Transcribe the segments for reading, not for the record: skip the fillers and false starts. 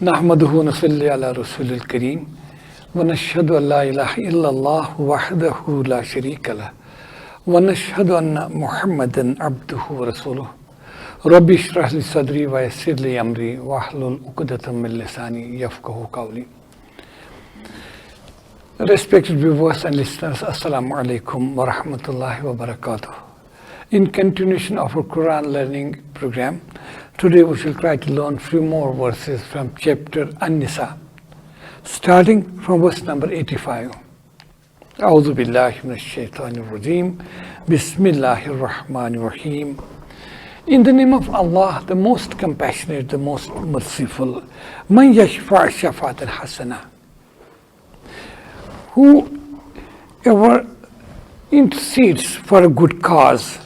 نحمده ونصلي على رسول الكريم ونشهد أن لا إله إلا الله وحده لا شريك له ونشهد أن محمدا عبده ورسوله ربي اشرح لي صدري ويسر لي أمري واحلل عقدة من لساني يفقهوا قولي. Respected viewers and listeners, Assalamu alaikum wa rahmatullahi wa barakatuh. In continuation of our Quran learning program, today we shall try to learn few more verses from chapter Al-Nisa, starting from verse number 85. أعوذ بالله من الشيطان الرجيم بسم الله الرحمن الرحيم. In the name of Allah, the most compassionate, the most merciful. من يشفع شفاعة حسنة. Whoever intercedes for a good cause,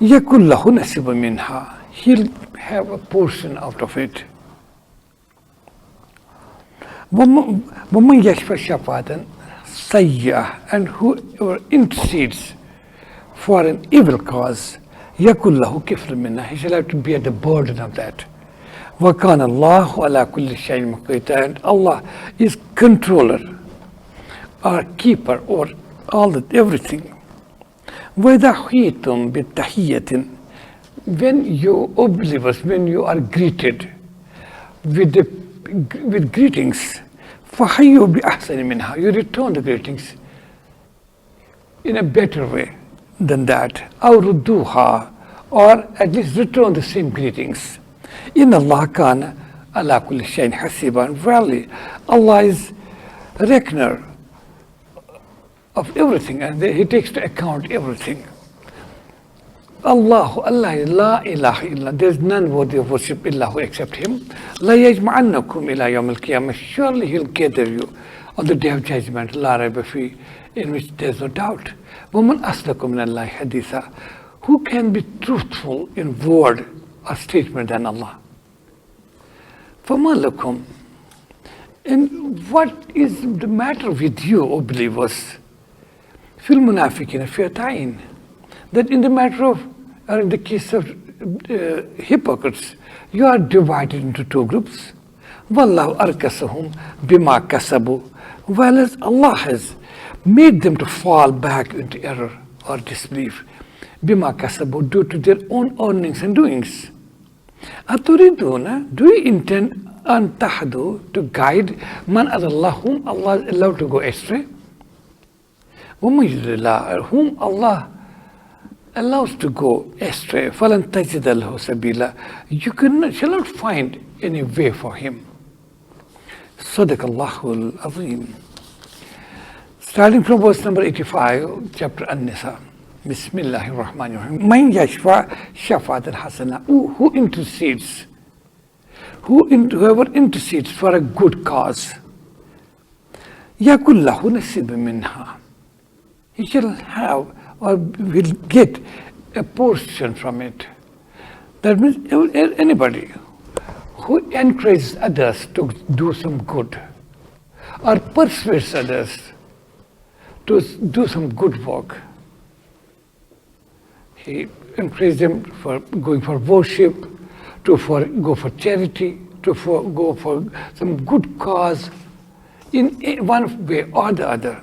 يَكُنْ لَهُ نَصِيبٌ مِنْهَا, he'll have a portion out of it. وَمَنْ يَشْفَعْ شَفَاعَةً سَيِّئَةً, and whoever intercedes for an evil cause, يَكُنْ لَهُ كِفْلٌ مِنْهَا, he shall have to bear the burden of that. وَكَانَ اللَّهُ عَلَى كُلِّ شَيْءٍ مُقِيتًا, and Allah is controller or keeper over everything. وَإِذَا حُيِّيتُمْ بِالتَّحِيَّةٍ, when you believers, when you are greeted with greetings, فَحَيُّوا بِأَحْسَنِ مِنْهَا, you return the greetings in a better way than that. أَوْ رُدُّوهَا, or at least return the same greetings. إِنَّ اللَّهَ كَانَ عَلَى كُلِّ شَيْءٍ حَسِيبًا, verily Allah is a reckoner of everything, and He takes into account everything. Allah is La ilaha illa, there is none worthy of worship illahu except Him. La yajma'annakum ila yawm al-qiyamah, surely He'll gather you on the day of judgment, la rayba fi, in which there is no doubt. وَمَنْ أَصْدَقُ مِنَ اللَّهِ حَدِيثًا, who can be truthful in word or statement than Allah? فَمَا لَكُمْ, and what is the matter with you, O believers? Fil munafiqina fi'atayn, that in the matter of, or in the case of hypocrites, you are divided into two groups. Wallahu arkasahum bima kasabu, whereas Allah has made them to fall back into error or disbelief. Bima kasabu, due to their own earnings and doings. Aturiduna, do you intend an tahdu, to guide man adallah, whom Allah is allowed to go astray? Whom Allah allows to go astray, فَلَنْ تَجِدَ لَهُ سَبِيلًا, you shall not find any way for him. صدق الله العظيم. Starting from verse number 85, chapter An-Nisa. Bismillahir Rahmanir Rahim. مَنْ يَشْفَعْ شَفَاعَةً حَسَنًا, who intercedes, whoever intercedes for a good cause, يَكُنْ لَهُ نَصِيبٌ مِنْهَا, he shall have or will get a portion from it. That means anybody who encourages others to do some good or persuades others to do some good work. He encourages them for going for worship, go for charity, go for some good cause in one way or the other.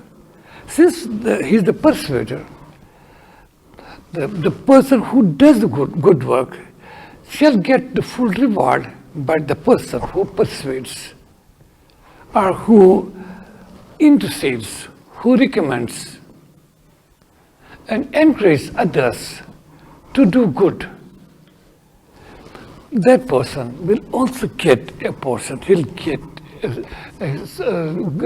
Since he's the persuader, the person who does the good work shall get the full reward, but the person who persuades or who intercedes, who recommends and encourages others to do good, that person will also get a portion. He'll get a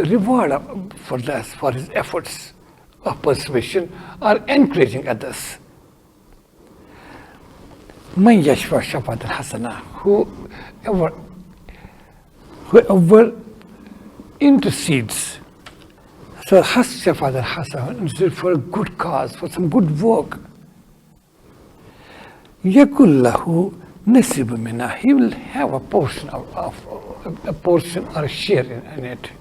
reward for this, for his efforts of persuasion or encouraging others. مَنْ يَشْفَعْ شَفَاعَةً حَسَنًا, whoever intercedes, so has شَفَاعَةً حَسَنًا, for a good cause, for some good work, يَكُنْ لَهُ نَصِيبٌ مِنْهَا, he will have a portion a portion or a share in it.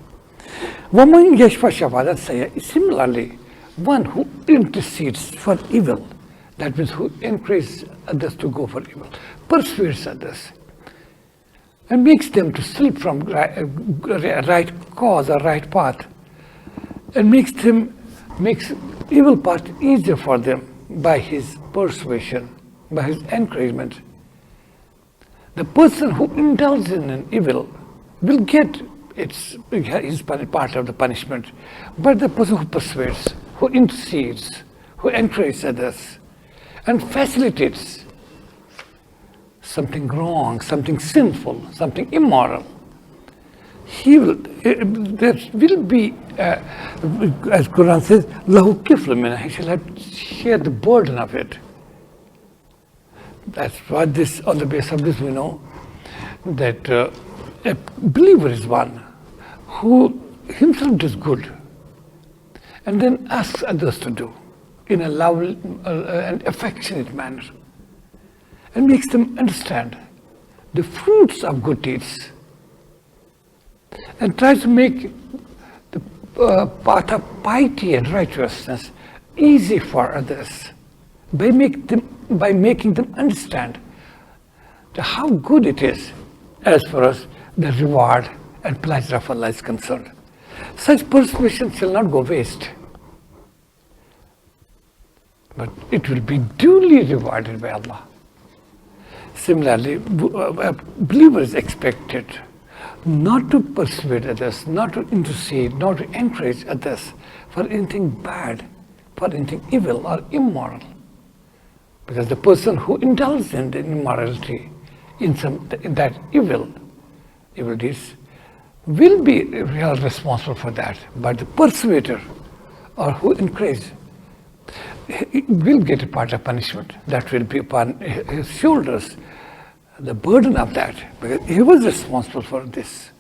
وَمَنْ يَشْفَعْ شَفَاعَةً سَيِّئَةً, similarly, one who intercedes for evil, That means who encourages others to go for evil, persuades others, and makes them to slip from right cause or right path, and makes evil path easier for them by his persuasion, by his encouragement. The person who indulges in evil will get his part of the punishment, but the person who persuades, who intercedes, who encourages others, and facilitates something wrong, something sinful, something immoral, there will be, as Quran says, lahu kiflu minha, he shall have to share the burden of it. That's what on the basis of this we know that a believer is one who himself does good and then asks others to do in a loving and affectionate manner, and makes them understand the fruits of good deeds, and tries to make the path of piety and righteousness easy for others by making them understand how good it is as far as the reward and pleasure of Allah is concerned. Such persuasion shall not go waste, but it will be duly rewarded by Allah. Similarly, a believer is expected not to persuade others, not to intercede, not to encourage others for anything bad, for anything evil or immoral. Because the person who indulges in the immorality, in that evil deeds, will be real responsible for that. But the persuader or who encourages will get a part of punishment that will be upon his shoulders, the burden of that, because he was responsible for this.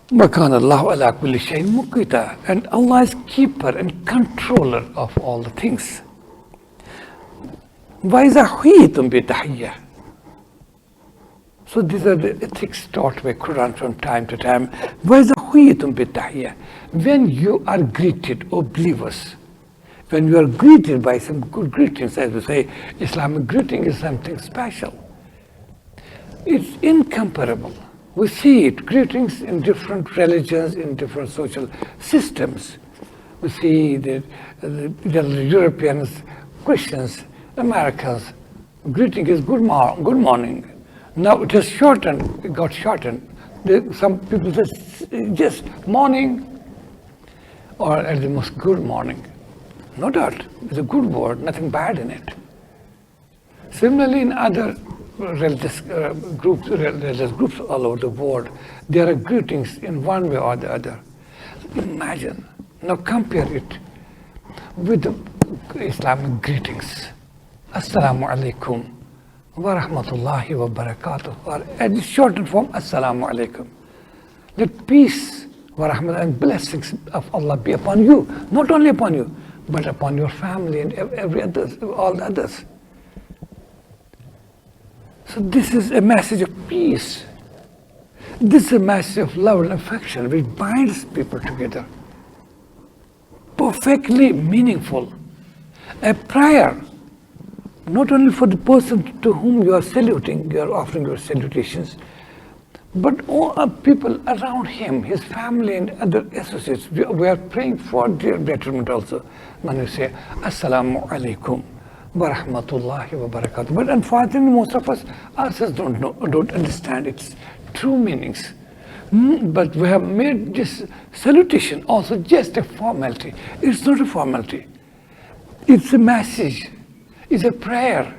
وَكَانَ اللَّهُ عَلَىٰ كُلِّ شَيْءٍ مُقِيتًا, and Allah is keeper and controller of all the things. وَإِذَا حُيِّيتُمْ بِتَحِيَّةٍ, so these are the ethics taught by Quran from time to time. وَإِذَا حُيِّيتُمْ بِتَحِيَّةٍ, when you are greeted, O believers, when you are greeted by some good greetings, as we say, Islamic greeting is something special. It's incomparable. We see it, greetings in different religions, in different social systems. We see the Europeans, Christians, Americans, greeting is good morning. Now it has shortened, it got shortened. Some people say just morning, or at the most good morning. No doubt, it's a good word, nothing bad in it. Similarly, in other religious groups all over the world, there are greetings in one way or the other. Imagine, now compare it with the Islamic greetings. Assalamu alaikum wa rahmatullahi wa barakatuh, or at the shortened form, Assalamu alaikum. Let peace wa rahmat and blessings of Allah be upon you, not only upon you, but upon your family and all the others. So this is a message of peace. This is a message of love and affection which binds people together. Perfectly meaningful. A prayer, not only for the person to whom you are saluting, you are offering your salutations, but all people around him, his family and other associates. We are praying for their betterment also. When you say, Assalamu alaikum wa rahmatullahi wa barakatuh. But unfortunately, most of us ourselves don't understand its true meanings. But we have made this salutation also just a formality. It's not a formality. It's a message. It's a prayer.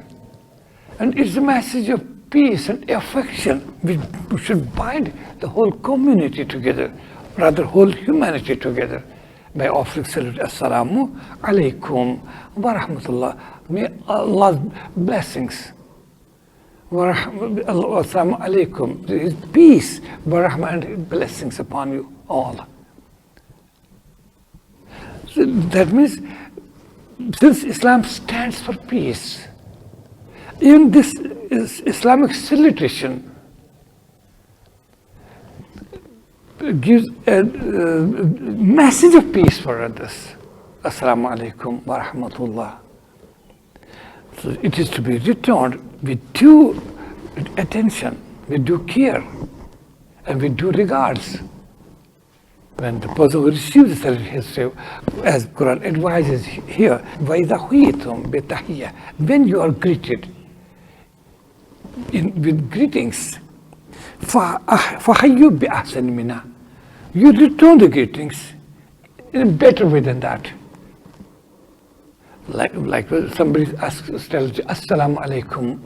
And it's a message of peace and affection which should bind the whole community together, rather whole humanity together, by offering salute. Assalamu alaikum wa rahmatullah. May Allah's blessings. Assalamu alaikum. His peace, wa rahmah, and blessings upon you all. So that means, since Islam stands for peace, even this Islamic salutation gives a message of peace for others. Assalamu alaikum wa rahmatullah. So it is to be returned with due attention, with due care, and with due regards. When the person who receives the salutation, as Quran advises here, وَإِذَا حُيِّيتُمْ بِتَحِيَّةٍ, when you are greeted with greetings, فَحَيُّوا بِأَحْسَنٍ مِنْهَا, you return the greetings in a better way than that. Like somebody tells you, Assalamu alaikum,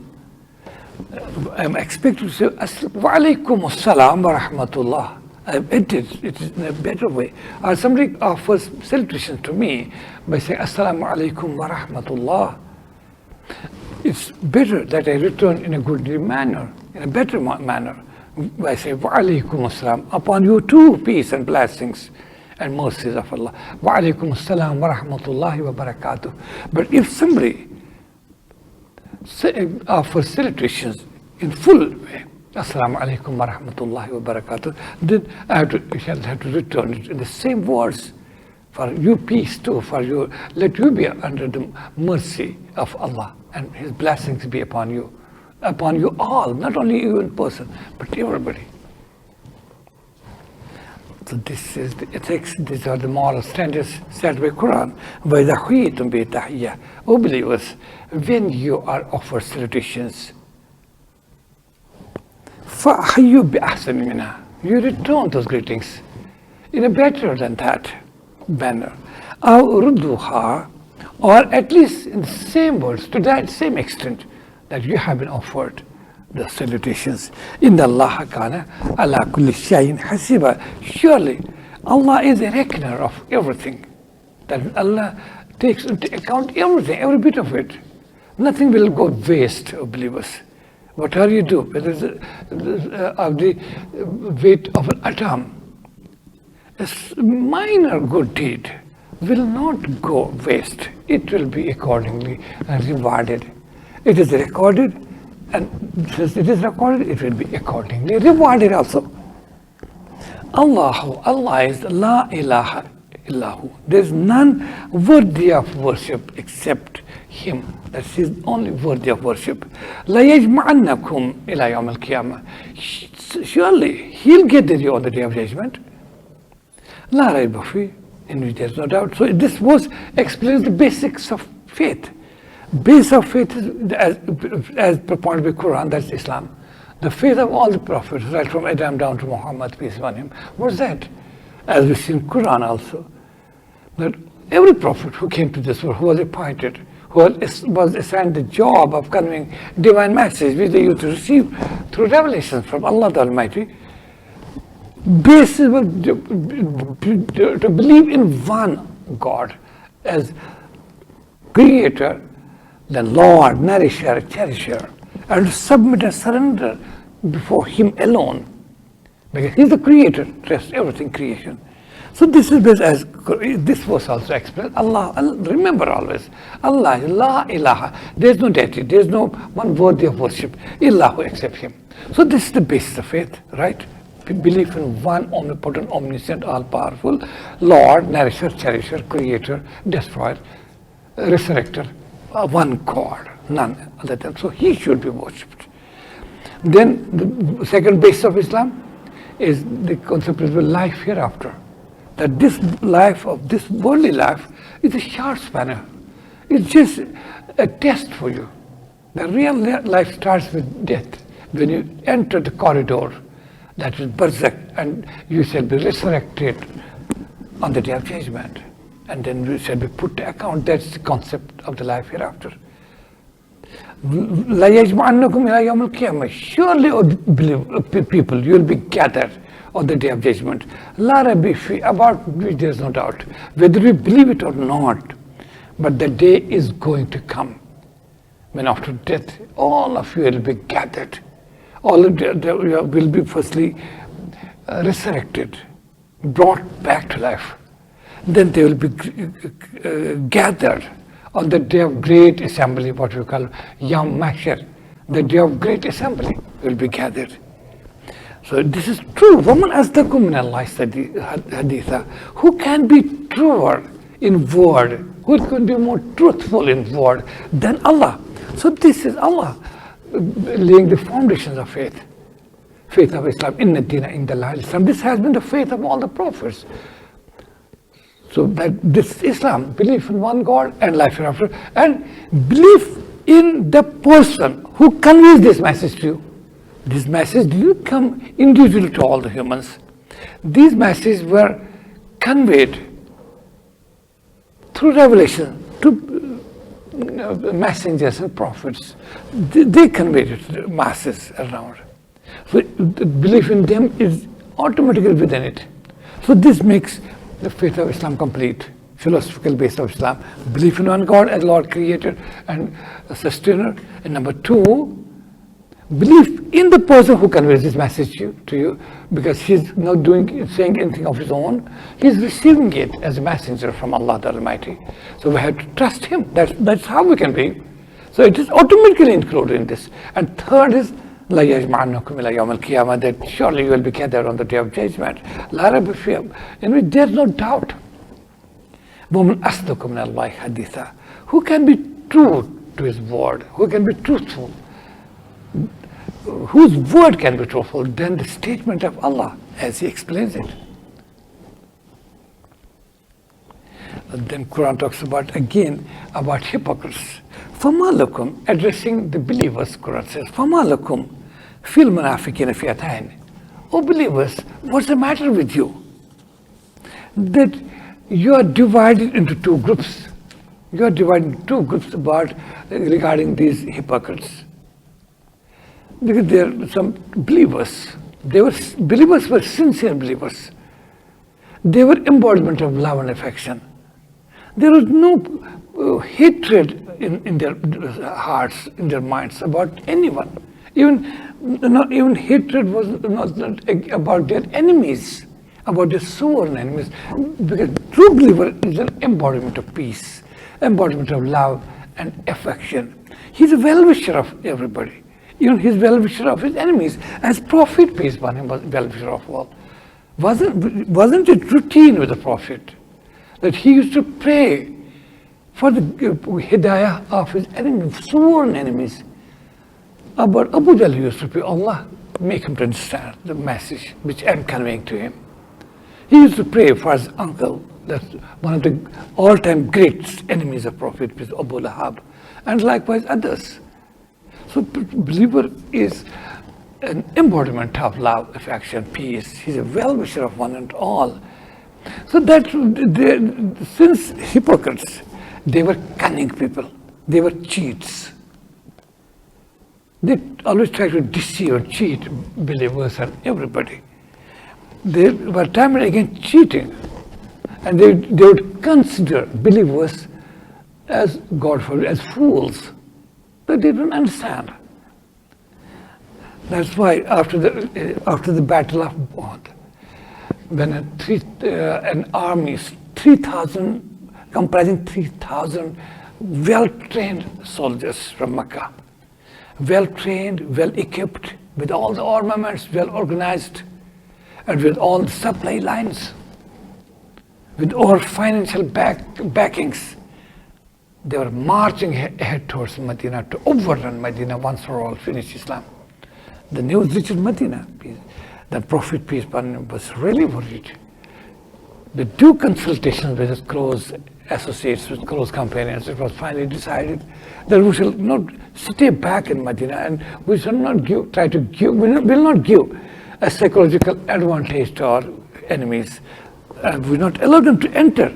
I'm expected to say, Wa alaikum assalam wa rahmatullah. It is in a better way. Or somebody offers salutation to me by saying, Assalamu alaikum wa rahmatullah. It's better that I return in a good manner, in a better manner, by saying, Wa alaikum assalam, upon you too, peace and blessings and mercies of Allah. Wa alaikum assalam wa rahmatullahi wa barakatuh. But if somebody offers salutations in full way, Assalamu alaikum wa rahmatullahi wa barakatuh, then I shall have to return it in the same words. For you peace too, for you, let you be under the mercy of Allah and His blessings be upon you all, not only you in person, but everybody. So this is the ethics, these are the moral standards set by Quran. وَإِذَا حُيِّيتُمْ بِتَحِيَّةٍ, O believers, when you are offered salutations, فَحَيُّوا بِأَحْسَنٍ مِنْهَا, you return those greetings in a better than that manner. أَوْ رُدُّوهَا, or at least in the same words, to that same extent that you have been offered the salutations. Inna Allah kana ala kulli shayin hasiba. Surely Allah is a reckoner of everything. That Allah takes into account everything, every bit of it. Nothing will go waste, oh believers. Whatever you do, whether it's of the weight of an atom, a minor good deed will not go waste. It will be accordingly rewarded. It is recorded, and since it is recorded, it will be accordingly rewarded also. Allah is La ilaha illahu. There is none worthy of worship except Him. That He is only worthy of worship. La yajma'annakum ila yawm al-qiyamah. Surely He'll gather you on the day of judgment. La rayba fi, in which there is no doubt. So this verse explains the basics of faith. Base of faith is, as propounded by Quran, that's Islam. The faith of all the prophets, right from Adam down to Muhammad, peace be on him, was that, as we see in Quran also, that every prophet who came to this world, who was appointed, who was assigned the job of conveying divine message, which they used to receive through revelations from Allah the Almighty, basis was to believe in one God as creator, the Lord, nourisher, cherisher, and to submit and surrender before Him alone. Because He's the creator, rest everything creation. So this is as this was also expressed. Allah, remember always, Allah is La ilaha. There is no deity, there is no one worthy of worship, illahu except Him. So this is the basis of faith, right? Belief in one omnipotent, omniscient, all-powerful Lord, nourisher, cherisher, creator, destroyer, resurrector, one God, none other than. So He should be worshipped. Then the second base of Islam is the concept of life hereafter. That this life, of this worldly life, is a short spanner. It's just a test for you. The real life starts with death. When you enter the corridor, that is barzakh, and you shall be resurrected on the day of judgment. And then you shall be put to account. That's the concept of the life hereafter. La yajma'annakum ila yawm al-qiyamah. Surely, O people, you will be gathered on the day of judgment. La rabbi fi, about which there is no doubt, whether we believe it or not. But the day is going to come when after death, all of you will be gathered. All of you will be firstly resurrected, brought back to life. Then they will be gathered on the day of great assembly, what we call Yom Mahshar. The day of great assembly will be gathered. So this is true. وَمَنْ أَصْدَقُ مِنَ اللَّهِ حَدِيثًا. Who can be truer in word, who could be more truthful in word than Allah? So this is Allah laying the foundations of faith. Faith of Islam, inna dina indallah Islam. This has been the faith of all the prophets. So that this Islam, belief in one God and life hereafter, and belief in the person who conveys this message to you. This message didn't come individually to all the humans. These messages were conveyed through revelation to messengers and prophets. They conveyed it to the masses around. So the belief in them is automatically within it. So this makes the faith of Islam complete, philosophical base of Islam. Belief in one God as Lord, creator and sustainer. And number two, belief in the person who conveys this message to you, because he's not saying anything of his own. He's receiving it as a messenger from Allah the Almighty. So we have to trust him. That's how we can be. So it is automatically included in this. And third is, La yajma'annakum ila yawm al-qiyamah, that surely you will be gathered on the day of judgment. La rayba fihi, in which there is no doubt. وَمَنْ أَصْدَقُ مِنَ اللَّهِ حَدِيثًا. Who can be true to his word? Who can be truthful? Whose word can be truthful than the statement of Allah as he explains it? And then Quran talks about hypocrites. فَمَا لَكُمْ, addressing the believers, Quran says, فَمَا لَكُمْ فِي الْمُنَافِقِينَ فِئَتَيْنِ. O believers, what's the matter with you? That you are divided into two groups. You are divided into two groups regarding these hypocrites. Because there are some believers. Believers were sincere believers. They were embodiment of love and affection. There was no hatred in their hearts, in their minds about anyone. Even hatred was not about their enemies, about their sworn enemies. Because true believer is an embodiment of peace, embodiment of love and affection. He's a well-wisher of everybody. Even he's well-wisher of his enemies. As Prophet, peace upon him, was well-wisher of all. Wasn't it routine with the Prophet that he used to pray for the hidayah of his enemies, sworn enemies? But Abu Jahl used to pray, Allah, make him to understand the message which I'm conveying to him. He used to pray for his uncle, that's one of the all-time greatest enemies of Prophet, Abu Lahab, and likewise others. So believer is an embodiment of love, affection, peace. He's a well-wisher of one and all. So that since hypocrites, they were cunning people. They were cheats. They always try to deceive and cheat believers and everybody. They were time and again cheating. And they would consider believers as, God forbid, as fools. But they don't understand. That's why after the Battle of Uhud, when an army, 3,000, comprising 3,000 well-trained soldiers from Mecca, well-trained, well-equipped, with all the armaments, well-organized, and with all the supply lines, with all financial backings, they were marching ahead towards Medina to overrun Medina once for all, finish Islam. The news reached Medina. The Prophet, peace upon him, was really worried. The due consultations with his close associates, with close companions, it was finally decided that we shall not stay back in Medina and we shall not will not give a psychological advantage to our enemies. And we will not allow them to enter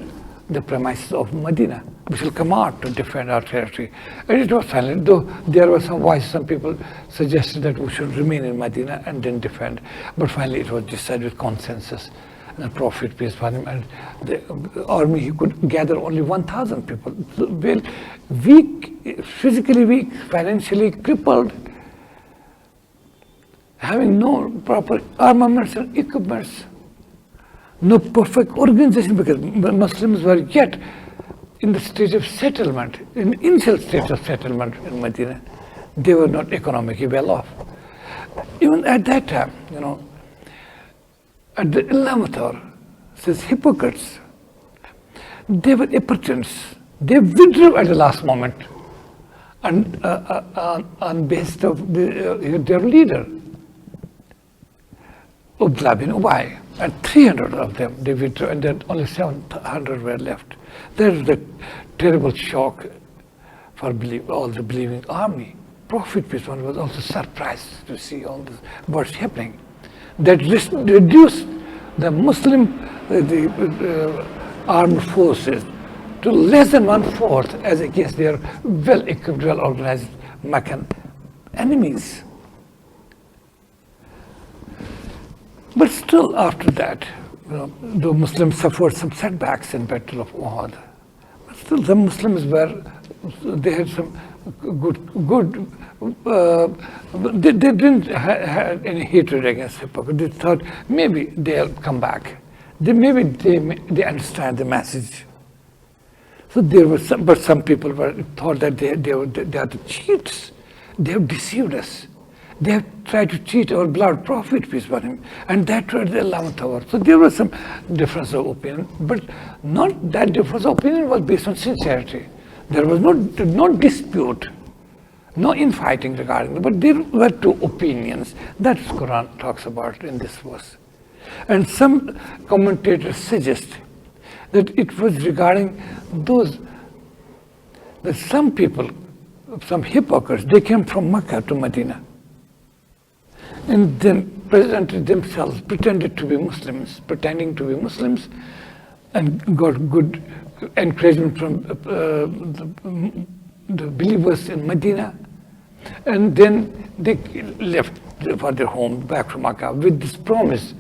the premises of Medina. We shall come out to defend our territory. And it was finally, though there were some voices, some people suggested that we should remain in Medina and then defend. But finally it was decided with consensus. And the Prophet, peace upon him, and the army, he could gather only 1,000 people. Well, weak, physically weak, financially crippled, having no proper armaments and equipments, no perfect organization, because Muslims were yet in the stage of settlement, in the initial stage of settlement in Medina. They were not economically well off. Even at that time, at the 11th hour, says hypocrites, They were impotents. They withdrew at the last moment and on basis of their leader, Abdullah bin Ubay, and 300 of them they withdrew, and then only 700 were left. That was the terrible shock for all the believing army. Prophet peace upon him was also surprised to see all this what's happening. That reduced the Muslim armed forces to less than 1/4 as against their well-equipped, well-organized Meccan enemies. But still, after that, the Muslims suffered some setbacks in Battle of Uhud. But still, the Muslims they had some good. They didn't have any hatred against hypocrites. They thought maybe they'll come back. Maybe they understand the message. So there were some people thought that they are the cheats. They have deceived us. They have tried to cheat our beloved Prophet, peace upon him, and that was the 11th hour. So there was some difference of opinion, but not that difference of opinion was based on sincerity. There was no dispute, no infighting regarding it, but there were two opinions. That's Quran talks about in this verse. And some commentators suggest that it was regarding that some people, some hypocrites, they came from Mecca to Medina and then presented themselves, pretending to be Muslims, and got good encouragement from the believers in Medina, and then they left for their home back to Makkah with this promise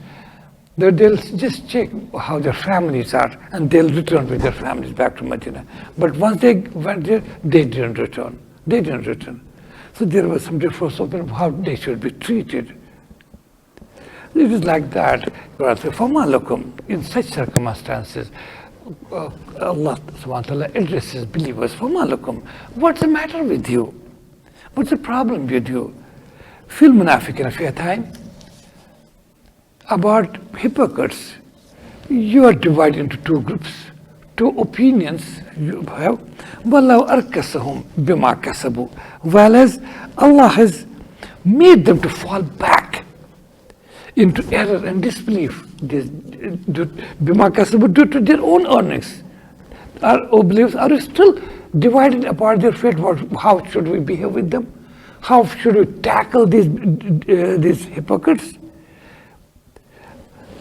that they'll just check how their families are and they'll return with their families back to Medina. But once they went there, they didn't return. So there was some difference of how they should be treated. It is like that. In such circumstances, Allah subhanahu wa ta'ala addresses believers. What's the matter with you? What's the problem with you? Fil munafiqina fi'atayn. About hypocrites, you are divided into two groups, two opinions you have. وَاللَّهُ أَرْكَسَهُمْ بِمَا كَسَبُوا. Whereas Allah has made them to fall back into error and disbelief. بِمَا كَسَبُوا, due to their own earnings. Our beliefs are still divided apart their fate. How should we behave with them? How should we tackle these hypocrites?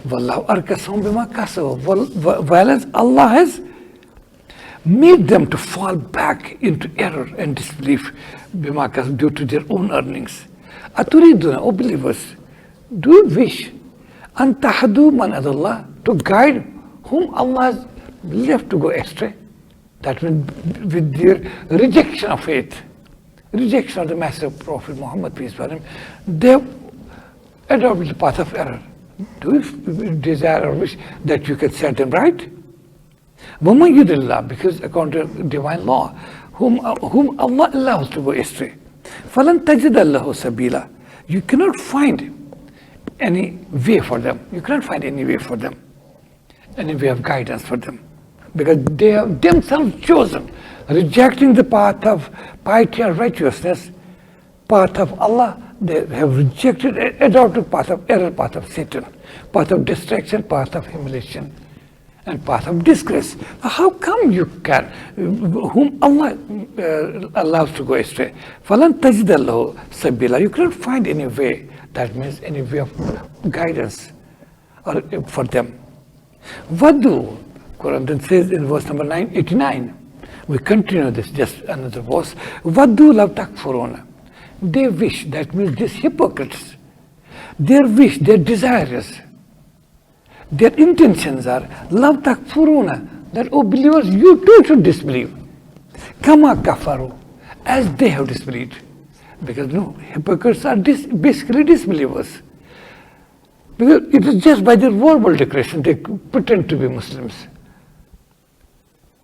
Wallahu arkasahum bima kasabu. Whereas Allah has made them to fall back into error and disbelief bima kasabu, due to their own earnings. Aturiduna, O believers, do you wish an tahdu man adallah, to guide whom Allah has left to go astray? That means with their rejection of faith, rejection of the message of Prophet Muhammad, peace be upon him, they adopted the path of error. Do you desire or wish that you can set them right? وَمَنْ يُضِلِ اللَّهُ, because according to divine law, whom Allah allows to go astray, فَلَنْ تَجِدَ اللَّهُ سَبِيلًا, you cannot find any way for them. You cannot find any way for them, any way of guidance for them, because they have themselves chosen, rejecting the path of piety and righteousness, path of Allah. They have rejected, adopted path of error, path of Satan, path of distraction, path of humiliation, and path of disgrace. How come you can, whom Allah allows to go astray? فَلَنْ تَجِدَ اللَّهُ سَبِيلًا, you cannot find any way, that means any way of guidance for them. Vadu, Quran then says in verse number 89, we continue this, just another verse. Vadu law takfuruna. They wish, that means these hypocrites, their wish, their desires, their intentions are, law takfuruna, that, O believers, you too should disbelieve. Kama kafaru, as they have disbelieved. Because hypocrites are basically disbelievers. Because it is just by their verbal declaration they pretend to be Muslims.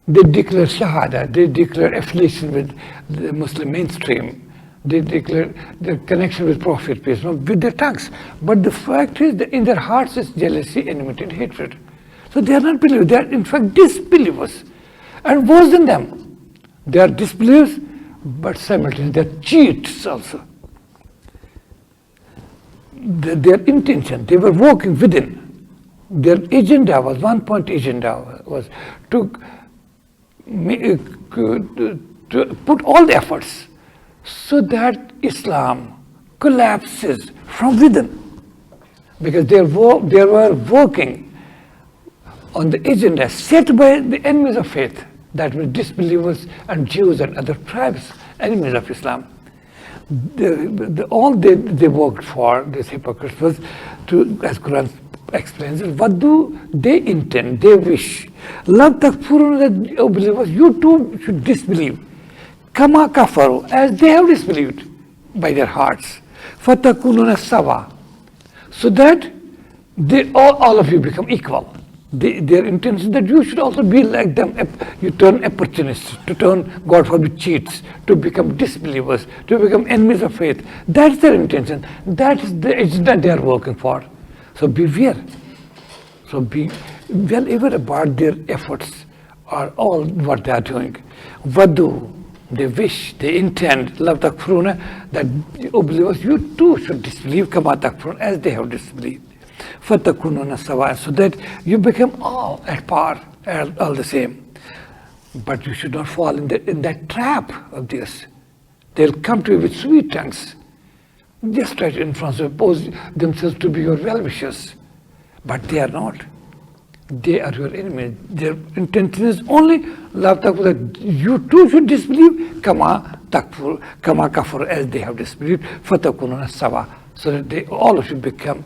They declare Shahada, they declare affiliation with the Muslim mainstream, they declare their connection with Prophet, peace, with their tongues. But the fact is that in their hearts is jealousy, enmity, and hatred. So they are not believers, they are in fact disbelievers. And worse than them, they are disbelievers, but simultaneously they are cheats also. Their intention, they were working within. Their agenda was, one point agenda was to put all the efforts so that Islam collapses from within. Because they were working on the agenda set by the enemies of faith, that were disbelievers and Jews and other tribes, enemies of Islam. All they worked for, these hypocrites, was to, as Quran explains it, what do they intend, they wish. Love takfurun, that, O believers, you too should disbelieve. Kama kafaru, as they have disbelieved by their hearts. Fatakununa sawa, so that they all of you become equal. Their intention that you should also be like them. You turn opportunists, to turn, God forbid, cheats, to become disbelievers, to become enemies of faith. That's their intention. That is the agenda they are working for. So beware. So be well aware about their efforts or all what they are doing. Vadu, they wish, they intend, love takfuruna, that, O believers, you too should disbelieve, kama takfurun, as they have disbelieved. Fatakununa sawa, so that you become all at par, all the same. But you should not fall in that trap of this. They'll come to you with sweet tongues, just try to influence, oppose themselves to be your well-wishers. But they are not. They are your enemies. Their intention is only love takfur, that you too should disbelieve, kama kafur, as they have disbelieved, fatakununa sawa, so that they all of you become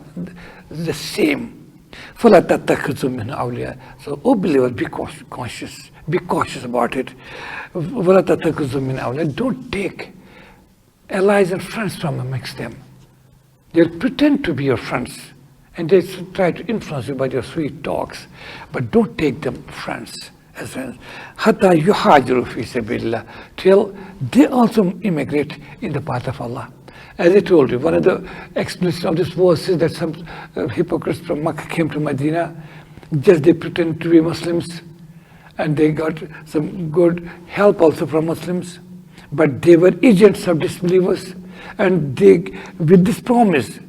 the same. فَلَا تَتَّخِذُوا مِنْهُ أَوْلِيَاءَ. So, O believers, be cautious about it. وَلَا تَتَّخِذُوا مِنْهُ أَوْلِيَاءَ. Don't take allies and friends from amongst them. They'll pretend to be your friends, and they try to influence you by their sweet talks, but don't take them friends as friends. حَتَّى يُحَاجِرُوا فِي سَبِيلِ اللَّهِ, till they also immigrate in the path of Allah. As I told you, one of the explanations of this verse is that some hypocrites from Makkah came to Medina, just they pretend to be Muslims, and they got some good help also from Muslims, but they were agents of disbelievers, and they, with this promise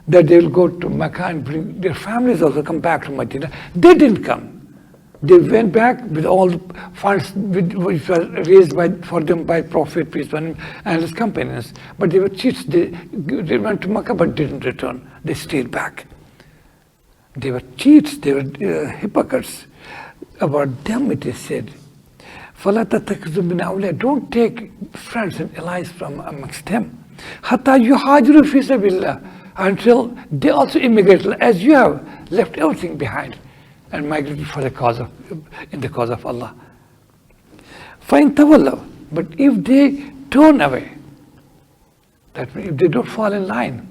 that they will go to Mecca and bring their families also come back to Medina, they didn't come. They went back with all the funds which were raised for them by Prophet, peace be upon him, and his companions. But they were cheats. They went to Makkah but didn't return. They stayed back. They were cheats. They were hypocrites. About them it is said, فَلَا تَتَّخِذُوا مِنْ أَوْلِيَاءَ. Don't take friends and allies from amongst them. حَتَّى يُحَاجِرُوا فِي سَبِيلِ اللَّهِ. Until they also immigrate, as you have left everything behind and migrated for in the cause of Allah. فَإِن تَوَلَّوْا. But if they turn away, that means if they don't fall in line,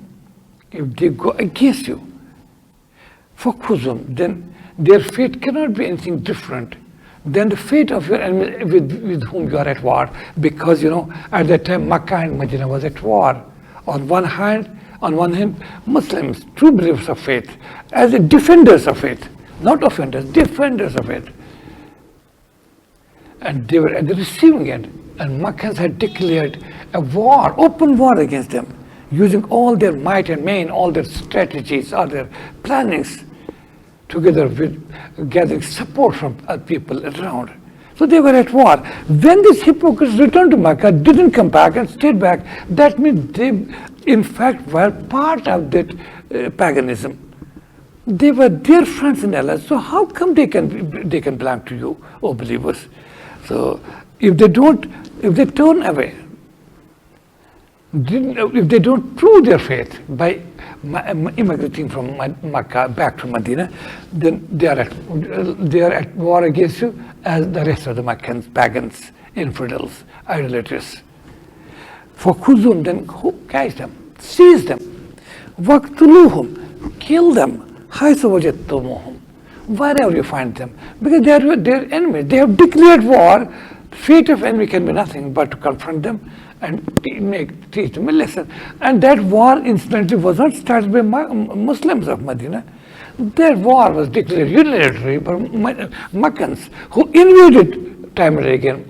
if they go against you, فَخُذُهُمْ, then their fate cannot be anything different than the fate of your enemy with whom you are at war. Because, at that time, Makkah and Medina was at war. On one hand, Muslims, true believers of faith, as the defenders of faith, not offenders, defenders of it. And they were at the receiving end. And Makkans had declared a war, open war against them, using all their might and main, all their strategies, all their plannings, together with gathering support from people around. So they were at war. When these hypocrites returned to Makkah, didn't come back and stayed back, that means they, in fact, were part of that paganism. They were their friends and allies. So how come they can belong to you, O believers? So if they turn away, if they don't prove their faith by immigrating from Makkah back to Medina, then they are at war against you as the rest of the Meccans, pagans, infidels, idolaters. For Khuzum, then catch them, seize them, waqtuluhum, kill them, wherever you find them, because they are their enemies. They have declared war. Fate of enemy can be nothing but to confront them and teach them a lesson. And that war, incidentally, was not started by Muslims of Medina. Their war was declared unilaterally by Meccans, who invaded time and again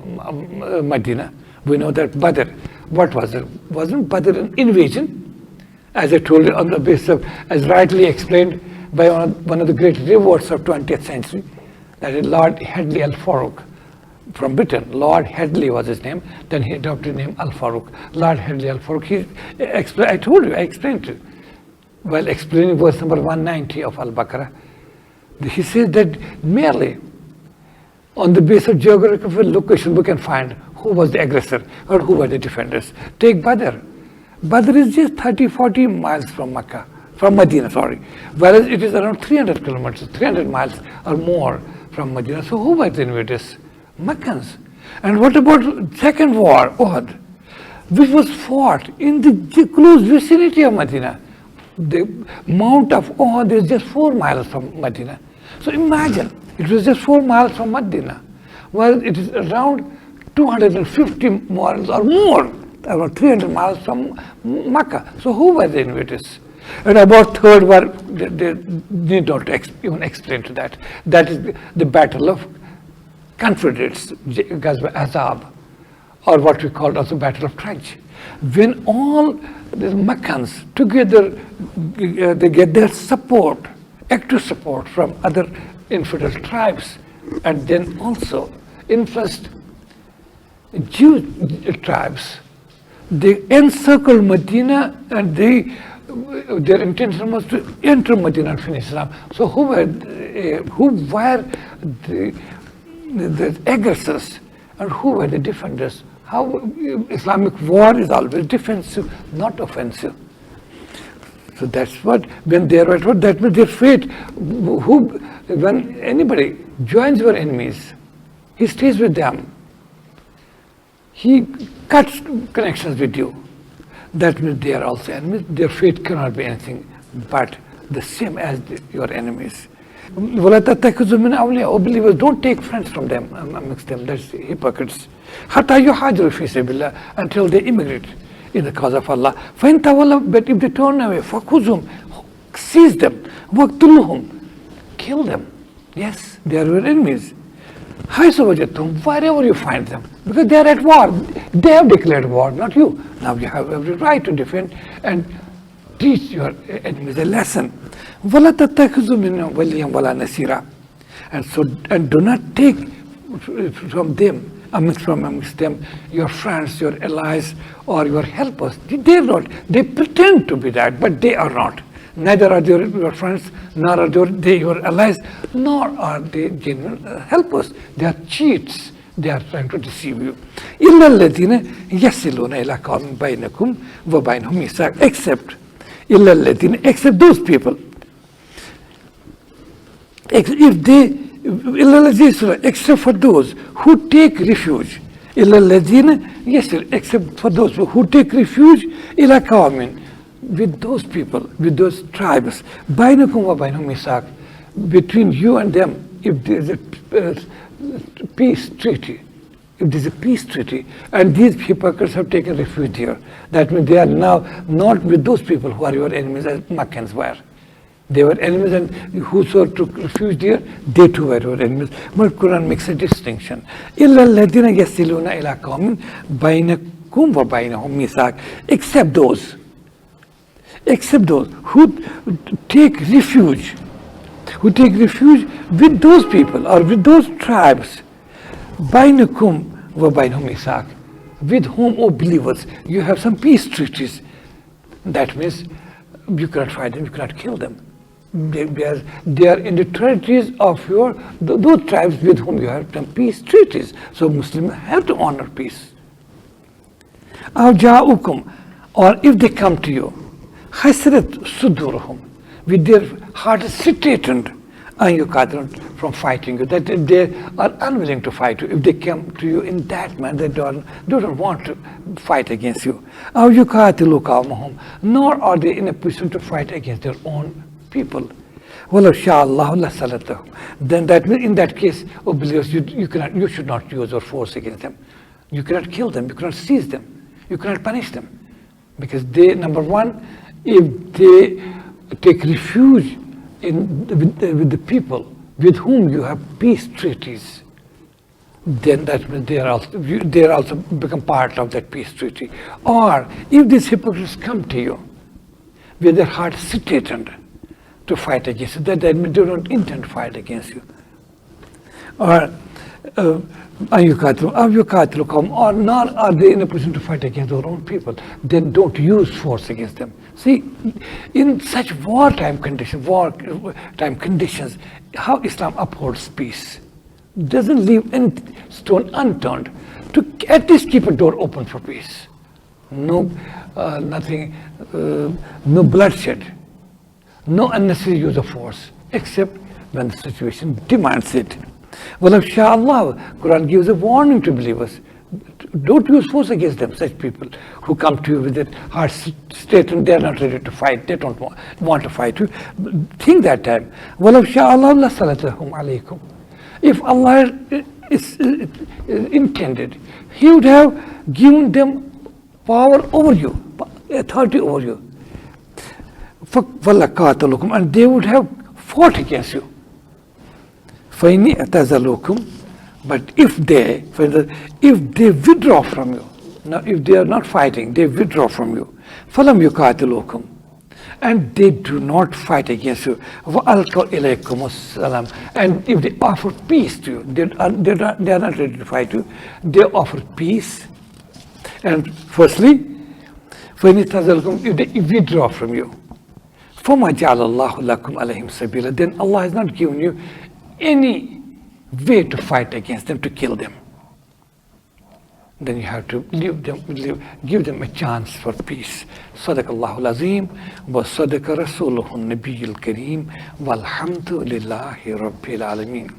Medina. We know that Badr, what was it? Wasn't Badr an invasion? As I told you, on the basis of, as rightly explained by one of the great rewards of 20th century, that is Lord Hadley Al-Farouk from Britain. Lord Hadley was his name, then he adopted the name Al-Farouk. Lord Hadley Al-Farouk, I told you, I explained to you, while explaining verse number 190 of Al-Baqarah, he says that merely on the basis of geographical location we can find who was the aggressor or who were the defenders. Take Badr. Badr is just 30-40 miles from Mecca, from Medina, sorry, whereas it is around 300 kilometers, 300 miles or more from Medina. So who were the invaders? Meccans. And what about second war, Uhud, which was fought in the close vicinity of Medina? The mount of Uhud is just 4 miles from Medina. So imagine, it was just 4 miles from Medina, while it is around 250 miles or more, about 300 miles from Mecca. So who were the invaders? And about third war, they need not even explain to that. That is the Battle of Confederates, Ghazwa Azab, or what we call also Battle of Trench. When all the Meccans together, they get their support, active support from other infidel tribes, and then also influenced Jewish tribes. They encircled Medina, and their intention was to enter Medina and finish Islam. So who were the aggressors and who were the defenders? How Islamic war is always defensive, not offensive. So that's what, when they are at war, that means their fate. When anybody joins your enemies, he stays with them. He cuts connections with you. That means they are also enemies. Their fate cannot be anything but the same as your enemies. O believers, don't take friends from them, amongst them. That's hypocrites. Until they immigrate in the cause of Allah. But if they turn away, seize them, kill them. Yes, they are your enemies. Wherever you find them, because they are at war. They have declared war, not you. Now you have every right to defend and teach your enemies a lesson. And do not take from them, amongst them, your friends, your allies, or your helpers. They pretend to be that, but they are not. Neither are they your friends, nor are they your allies, nor are they genuine helpers. They are cheats. They are trying to deceive you. Except those people. Except for those who take refuge. Except for those who take refuge with those people, with those tribes. Between you and them, if there is a peace treaty, and these hypocrites have taken refuge here, that means they are now not with those people who are your enemies as Meccans were. They were enemies, and whoso took refuge here, they too were your enemies. But Quran makes a distinction. Except those who take refuge with those people or with those tribes, bainakum wa bainahum misaq, with whom, O believers, you have some peace treaties. That means you cannot fight them, you cannot kill them. They are in the territories of those tribes with whom you have some peace treaties. So Muslims have to honor peace. Aw ja'ukum, or if they come to you, hasrat sudurhum, with their hearts straitened, from fighting you, that they are unwilling to fight you. If they come to you in that manner, they don't want to fight against you. Aw yuqatilu qawmahum, nor are they in a position to fight against their own people. Then that means in that case, O believers, you should not use your force against them. You cannot kill them, you cannot seize them, you cannot punish them. Because they, number one, if they take refuge with the people with whom you have peace treaties, then that means they are also become part of that peace treaty. Or if these hypocrites come to you with their hearts straightened to fight against you, that means they don't intend to fight against you. Or or nor are they in a position to fight against their own people, then don't use force against them. See, in such wartime conditions, how Islam upholds peace. Doesn't leave any stone unturned to at least keep a door open for peace. No, nothing, no bloodshed, no unnecessary use of force, except when the situation demands it. Well, inshallah, Quran gives a warning to believers. Don't use force against them, such people who come to you with their hearts straightened, they're not ready to fight, they don't want to fight you. Think that time. Well, inshallah, alaykum. If Allah is intended, He would have given them power over you, authority over you. And they would have fought against you. But if they withdraw from you, now if they are not fighting, they withdraw from you. فَلَمْ يُقَاتِلُوكُمْ, and they do not fight against you. وَأَلْقَوْا إِلَيْكُمُ السَّلَامَ, and if they offer peace to you, they are not ready to fight you, they offer peace. And firstly, if they withdraw from you, فَمَا جَعَلَ اللَّهُ لَكُمْ عَلَيْهِمْ سَبِيلًا, then Allah has not given you any way to fight against them, to kill them. Then you have to give them a chance for peace. Sadaqallahu al-Azim wa sadaqa rasuluhu an-Nabiyyul Kareem walhamdulillahi rabbil alameen.